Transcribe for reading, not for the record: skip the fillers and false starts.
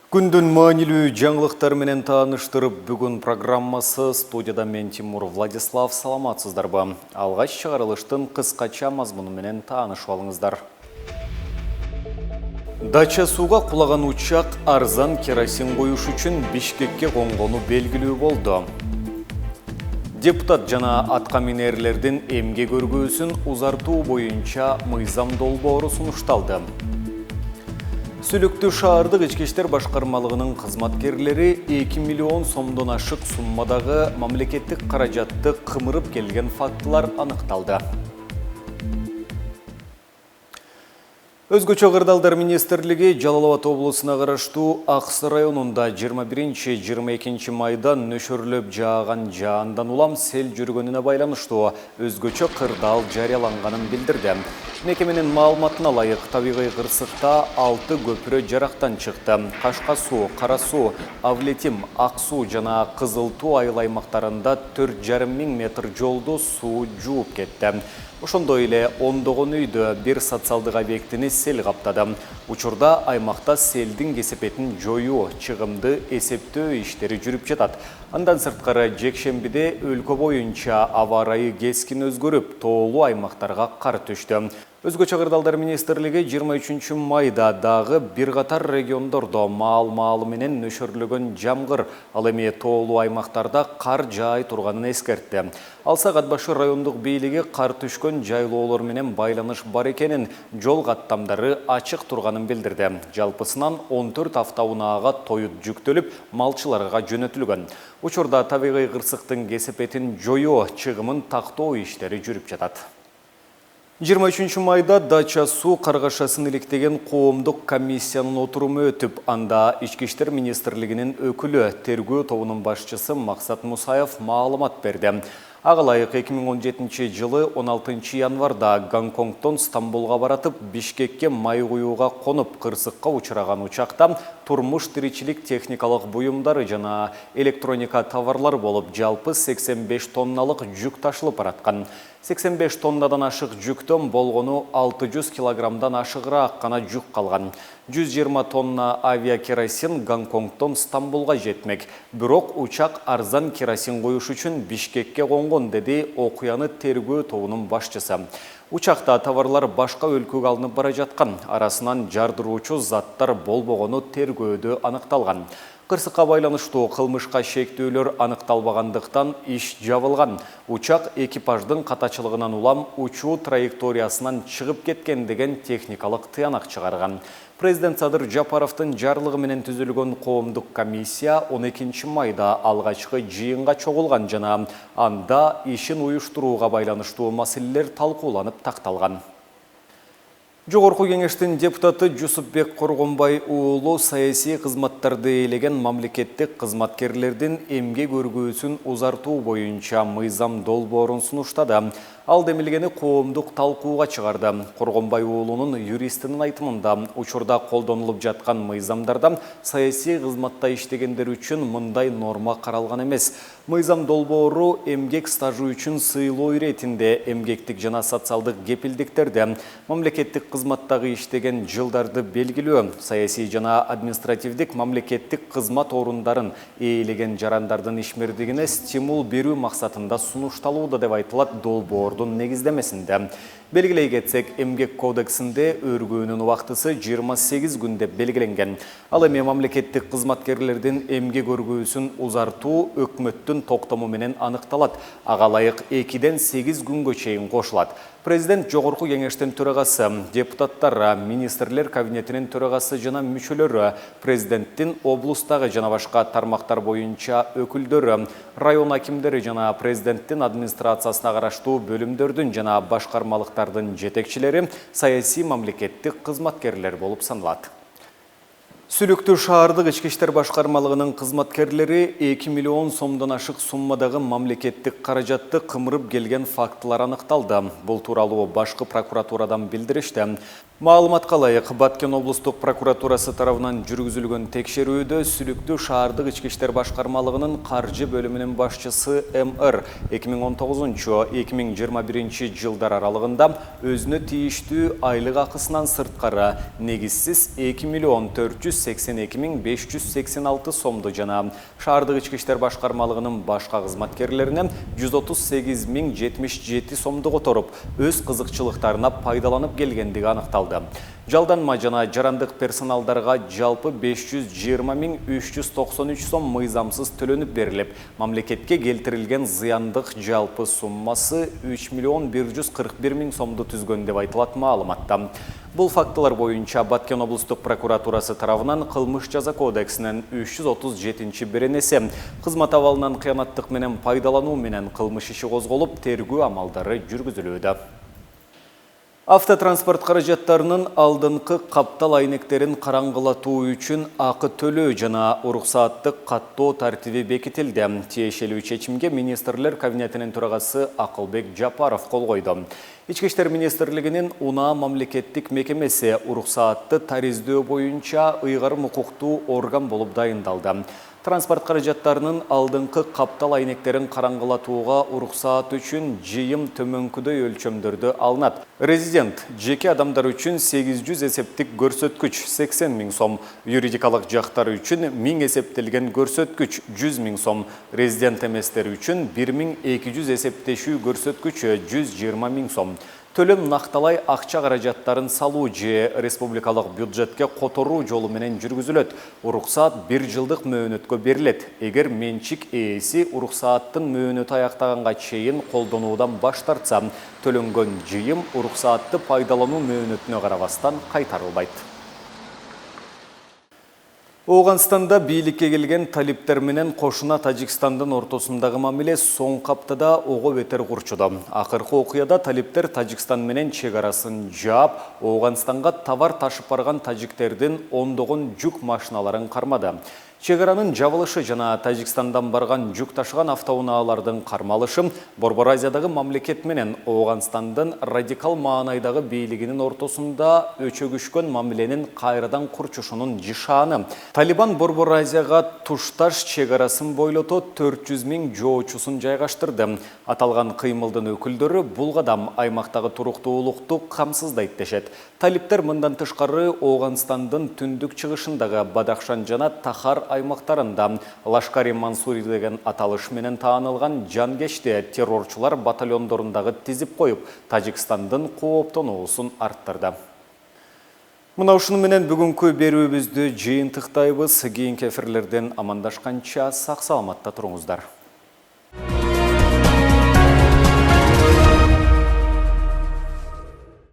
Күндүн маанилүү жаңылыктар менен тааныштырып, бүгүн программасы студияда мен Тимур Владислав. Саламатсыздарбы? Алгач чыгарылыштын кыскача мазмуну менен таанышып алыңыздар. Дача сууга кулаган учак арзан керосин коюш үчүн Бишкекке конгону белгилүү болду. Депутат жана атка минерлердин эмгек өргөөсүн узартуу боюнча мыйзам долбоору сунушталды. Сүлүктүү шаардык ички иштер башкармалыгынын кызматкерлери 2 миллион сомдон ашык суммадагы мамлекеттик каражатты кымырып келген фактылар аныкталды. Өзгөчө кырдаалдар министрлиги Жалал Абад облусуна караштуу Аксы районунда 21-22 майда нөшөрлөп жааган жаандан улам сел жүргөнүнө байланыштуу өзгөчө кырдаал жарыяланганын билдирди. Мекеменин маалыматына ылайык, табигый кырсыкта 6 көпүрө жарактан чыкты. Кашка суу, Кара суу, Авлетим, Ак суу жана Кызыл Туу айыл аймактарында 4,5 миң метр жолду суу жууп кетти. Ошондой эле ондогон үйдө бир социалдык объектини сел каптады. Учурда аймакта селдин кесепетин жоюу, чыгымды эсептөө иштери жүрүп жатат. Андан сырткары жекшембиде өлкө боюнча аба ырайы кескин өзгөрүп, тоолуу аймактарга кар түштү. Өзгөчө кырдаалдар министрлиги 23 майда дагы бир катар региондордо маал-маалы менен нөшөрлөгөн жамгыр, ал эми тоолуу аймактарда кар жаай турганын эскертти. Ал сагат башы райондук бийлиги кар түшкөн жайлоолор менен байланыш бар экенин, жол каттамдары ачык турганын билдирди. Жалпысынан 14 автоунаага тоют жүктөлүп, малчыларга жөнөтүлгөн. Учурда табигый кырсыктын кесепетин жоюу, чыгымын тактоо иштери жүрүп жатат. 23 майда Дача суу каргашасын иликтеген коомдук комиссиянын отуруму өтүп, анда Ички иштер министрлигинин өкүлү, тергөө тобунун башчысы Максат Мусаев маалымат берди. Ага ылайык 2017 жылы 16 январда Гонконгтон Стамбулга баратып, Бишкекке май куюуга конуп, кырсыкка учураган учакта турмуш тиричилик техникалык буюмдары жана электроника товарлар болуп, жалпы 85 тонналык жүк ташылып бараткан. 85 тоннадан ашык жүктөн болгону 600 килограммдан ашыгыраак гана жүк калган. 120 тонна авиакеросин Гонконгтон Стамбулга жетмек. Бирок учак арзан керосин коюш үчүн Бишкекке конгон, деди окуяны тергөө тобунун башчысы. Учакта товарлар башка өлкөгө алынып бара жаткан, арасынан жардыруучу заттар болбогону тергөөдө аныкталган. Кырсыкка байланыштуу кылмышка шектөөлөр аныкталбагандыктан иш жабылган. Учак экипаждын катачылыгынан улам учуу траекториясынан чыгып кеткен деген техникалык тыянак чыгарган. Президент Садыр Жапаровдун жарлыгы менен түзүлгөн коомдук комиссия 12 майда алгачкы жыйынга чогулган жана анда ишин уюштурууга байланыштуу маселелер талкууланып такталган. Жогорку кеңештин депутаты Жусупбек Коргонбай уулу саясий кызматтарды ээлеген мамлекеттик кызматкерлердин эмгек өргөөсүн узартуу боюнча мыйзам долбоорун сунуштады. Ал демилгени коомдук талкууга чыгарды. Коргонбай уулунун юристинин айтымында, учурда колдонулуп жаткан мыйзамдарда саясий кызматта иштегендер үчүн мындай норма каралган эмес. Мыйзам долбоору эмгек стажы үчүн сыйлоо иретинде эмгектик жана социалдык кепилдиктерди, мамлекеттик кызматтагы иштеген жылдарды белгилөө, саясий жана административдик мамлекеттик кызмат орундарын ээлеген жарандардын ишмердигине стимул берүү максатында сунушталууда деп айтылат долбоордун негиздемесинде. Белгилей кетсек, эмгек кодексинде өргөөнүн убактысы 28 күн деп белгиленген. Ал эми мамлекеттик кызматкерлердин эмгек өргөөсүн узартуу өкмөттүн токтому менен аныкталат. Ага ылайык 2-ден 8 күнгө чейин кошулат. Президент Жогорку кеңештин төрагасы, депутаттар, министрлер кабинетинин төрагасы жана мүчөлөрү, президенттин облустагы жана башка тармактар боюнча өкүлдөрү, район акимдери жана президенттин администрациясына караштуу бөлүмдөрдүн жана башкармалыктардын жетекчилери саясий мамлекеттик кызматкерлер болуп саналат. Сүлүктүү шаардык ички иштер башкармалыгынын кызматкерлери 2 миллион сомдон ашык суммадагы мамлекеттик каражатты кымырып келген фактылар аныкталды. Бул тууралуу башкы прокуратурадан билдиришти. Маалыматка ылайык, Баткен облустук прокуратурасы тарабынан жүргүзүлгөн текшерүүдө Сүлүктүү шаардык ички иштер башкармалыгынын каржы бөлүмүнүн башчысы МР 2019-2021 жылдар аралыгында өзүнө тийиштүү айлык акысынан сырткары негизсиз 2 миллион 400 482.586 сомду жана шаардык ички иштер башкармалыгынын башка кызматкерлерине 138.077 сомду которуп, өз кызыкчылыктарына пайдаланып келгендиги аныкталды. Жалданма жана жарандык персоналдарга жалпы 520.393 сом мыйзамсыз төлөнүп берилип, мамлекетке келтирилген зыяндык жалпы суммасы 3.141.000 сомду түзгөн деп айтылат маалыматта. Бул фактылар боюнча Баткен облустук прокуратурасы тарабынан кылмыш жаза кодексинин 337 беренеси кызмат абалынан кыянаттык менен пайдалануу менен кылмыш иши козголуп, тергөө амалдары жүргүзүлүүдө. Автотранспорт каражаттарынын алдыңкы каптал айнектерин караңгылатуу үчүн акы төлөө жана уруксааттык каттоо тартиби бекитилди. Тиешелүү чечимге министрлер кабинетинин төрагасы Акылбек Жапаров кол койду. Ички иштер министрлигинин унаа мамлекеттик мекемеси уруксаатты тариздөө боюнча ыйгарым укуктуу орган болуп дайындалды. Транспорт каражаттарынын алдыңкы каптал айнектерин караңгылатууга уруксаат үчүн жыйым төмөнкүдөй өлчөмдөрдө алынат. Резидент жеке адамдар үчүн 800 эсептик көрсөткүч 80.000 сом, юридикалык жактар үчүн 1000 эсептелген көрсөткүч 100.000 сом, резидент эместер үчүн 1200 эсептешүү көрсөткүчү 120.000 сом. Төлөм накталай акча каражаттарын салуу же республикалык бюджетке которуу жолу менен жүргүзүлөт. Уруксаат 1 жылдык мөөнөткө берилет. Эгер менчик ээси уруксааттын мөөнөтү аяктаганга чейин колдонуудан баш тартса, төлөнгөн жыйым уруксаатты пайдалануу мөөнөтүнө карабастан кайтарылбайт. Оғанстанда бийликке келген талиптер менен кошуна Тажикстандын ортосундагы мамиле соңку аптада ого бетер курчуду. Акыркы окуяда талиптер Тажикстан менен чек арасын жаап, Оғанстанга товар ташып барган тажиктердин ондогон жүк машиналарын кармады. Чек аранын жабылышы жана Тажикстандан барган жүк ташыган автоунаалардын кармалышы Борбор Азиядагы мамлекет менен Оғанстандын радикал маанайдагы бийлигинин ортосунда өчөгүшкөн мамиленин кайрадан курчушунун жишааны. Талибан Борбор Азияга тушташ чек арасын бойлото 400.000 жоочусун жайгаштырды. Аталган кыймылдын өкүлдөрү бул кадам аймактагы туруктуулукту камсыздайт дешет. Талиптер мындан тышкары Оғанстандын түндүк чыгышындагы Бадахшан жана Тахар аймактарында Лашкари Мансури деген аталыш менен таанылган жангечти террорчулар батальондорундагы тизип коюп, Тажикстандын кооптонуусун арттырды. Мына ушуну менен бүгүнкү берүүбүздү жыйынтыктайбыз. Кийинки эфирлерден амандашканча сак саламатта туруңуздар.